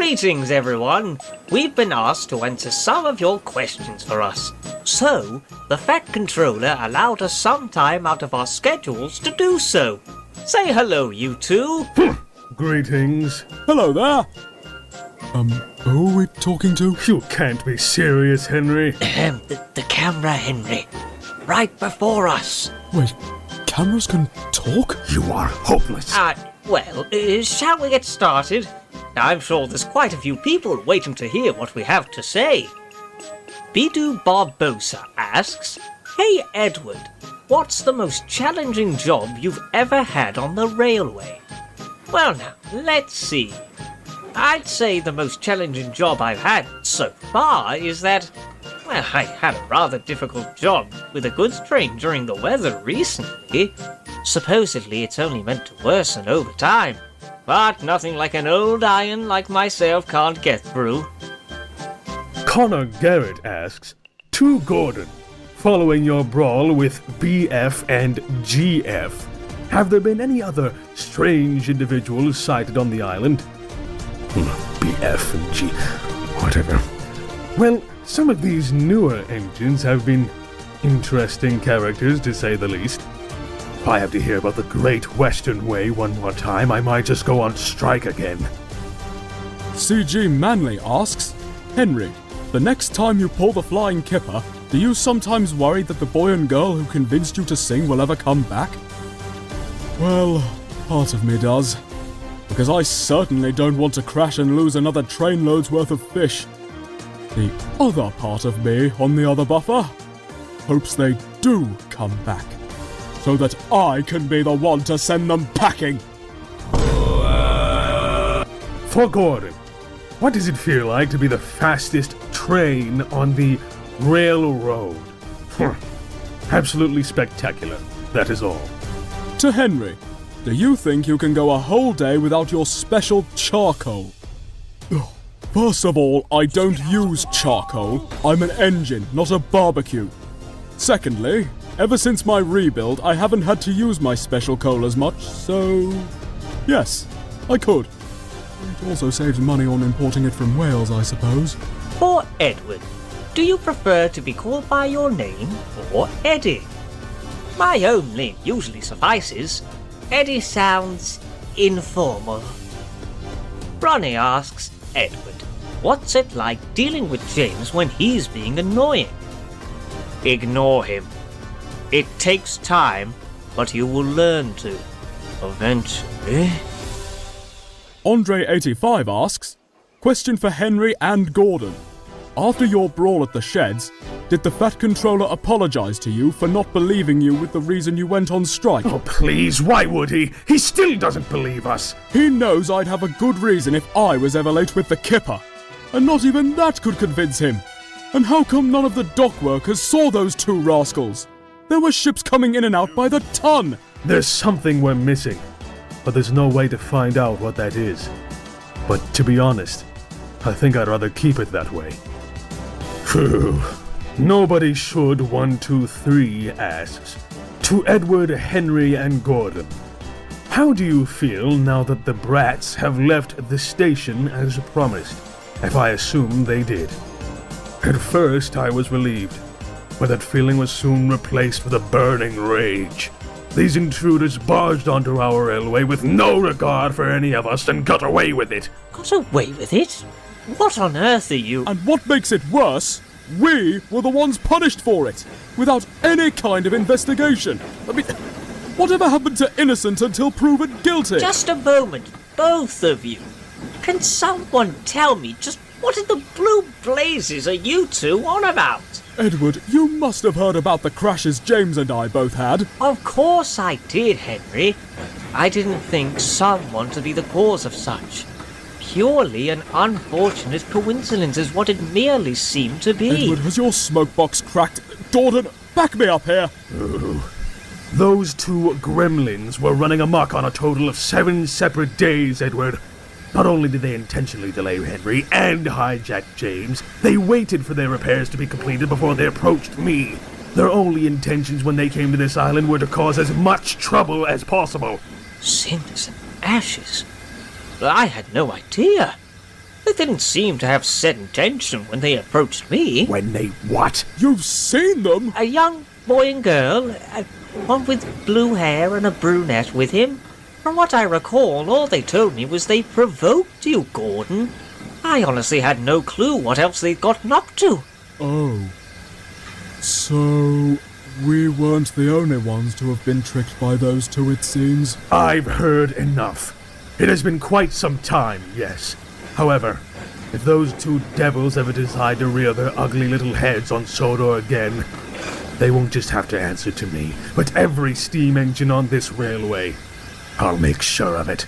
Greetings, everyone. We've been asked to answer some of your questions for us. So, the Fat Controller allowed us some time out of our schedules to do so. Say hello, you two. Greetings. Hello there. Who are we talking to? You can't be serious, Henry. The camera, Henry. Right before us. Wait, cameras can talk? You are hopeless. Shall we get started? I'm sure there's quite a few people waiting to hear what we have to say. Bidu Barbosa asks, Hey Edward, what's the most challenging job you've ever had on the railway? Well now, let's see. I'd say the most challenging job I've had so far is that, well, I had a rather difficult job with a goods train during the weather recently. Supposedly it's only meant to worsen over time, but nothing like an old iron like myself can't get through. Connor Garrett asks, To Gordon, following your brawl with BF and GF, have there been any other strange individuals sighted on the island? BF and G, whatever. Well, some of these newer engines have been interesting characters, to say the least. If I have to hear about the Great Western Way one more time, I might just go on strike again. CG Manley asks, Henry, the next time you pull the flying kipper, do you sometimes worry that the boy and girl who convinced you to sing will ever come back? Well, part of me does. Because I certainly don't want to crash and lose another trainload's worth of fish. The other part of me, on the other buffer, hopes they do come back, so that I can be the one to send them packing. For Gordon, what does it feel like to be the fastest train on the railroad? Absolutely spectacular, that is all. To Henry, do you think you can go a whole day without your special charcoal? First of all, I don't use charcoal. I'm an engine, not a barbecue. Secondly, ever since my rebuild, I haven't had to use my special coal as much, so yes, I could. It also saves money on importing it from Wales, I suppose. For Edward, do you prefer to be called by your name or Eddie? My own name usually suffices. Eddie sounds informal. Ronnie asks Edward, what's it like dealing with James when he's being annoying? Ignore him. It takes time, but you will learn to. Eventually. Andre85 asks, question for Henry and Gordon. After your brawl at the sheds, did the Fat Controller apologize to you for not believing you with the reason you went on strike? Oh, please, why would he? He still doesn't believe us. He knows I'd have a good reason if I was ever late with the kipper. And not even that could convince him. And how come none of the dock workers saw those two rascals? There were ships coming in and out by the ton. There's something we're missing, but there's no way to find out what that is. But to be honest, I think I'd rather keep it that way. Phew. Nobody should 123 asks, to Edward, Henry, and Gordon, how do you feel now that the brats have left the station as promised? If I assume they did. At first I was relieved, but that feeling was soon replaced with a burning rage. These intruders barged onto our railway with no regard for any of us and got away with it. Got away with it? What on earth are you? And what makes it worse, we were the ones punished for it, without any kind of investigation. I mean, whatever happened to innocent until proven guilty? Just a moment, both of you. Can someone tell me just what in the blue blazes are you two on about? Edward, you must have heard about the crashes James and I both had. Of course I did, Henry. I didn't think someone to be the cause of such. Purely an unfortunate coincidence is what it merely seemed to be. Edward, has your smoke box cracked? Gordon, back me up here. Those two gremlins were running amok on a total of 7 separate days, Edward. Not only did they intentionally delay Henry and hijack James, they waited for their repairs to be completed before they approached me. Their only intentions when they came to this island were to cause as much trouble as possible. Cinders and ashes? I had no idea. They didn't seem to have set intention when they approached me. When they what? You've seen them? A young boy and girl, one with blue hair and a brunette with him. From what I recall, all they told me was they provoked you, Gordon. I honestly had no clue what else they'd gotten up to. Oh. So, we weren't the only ones to have been tricked by those two, it seems. I've heard enough. It has been quite some time, yes. However, if those two devils ever decide to rear their ugly little heads on Sodor again, they won't just have to answer to me, but every steam engine on this railway. I'll make sure of it.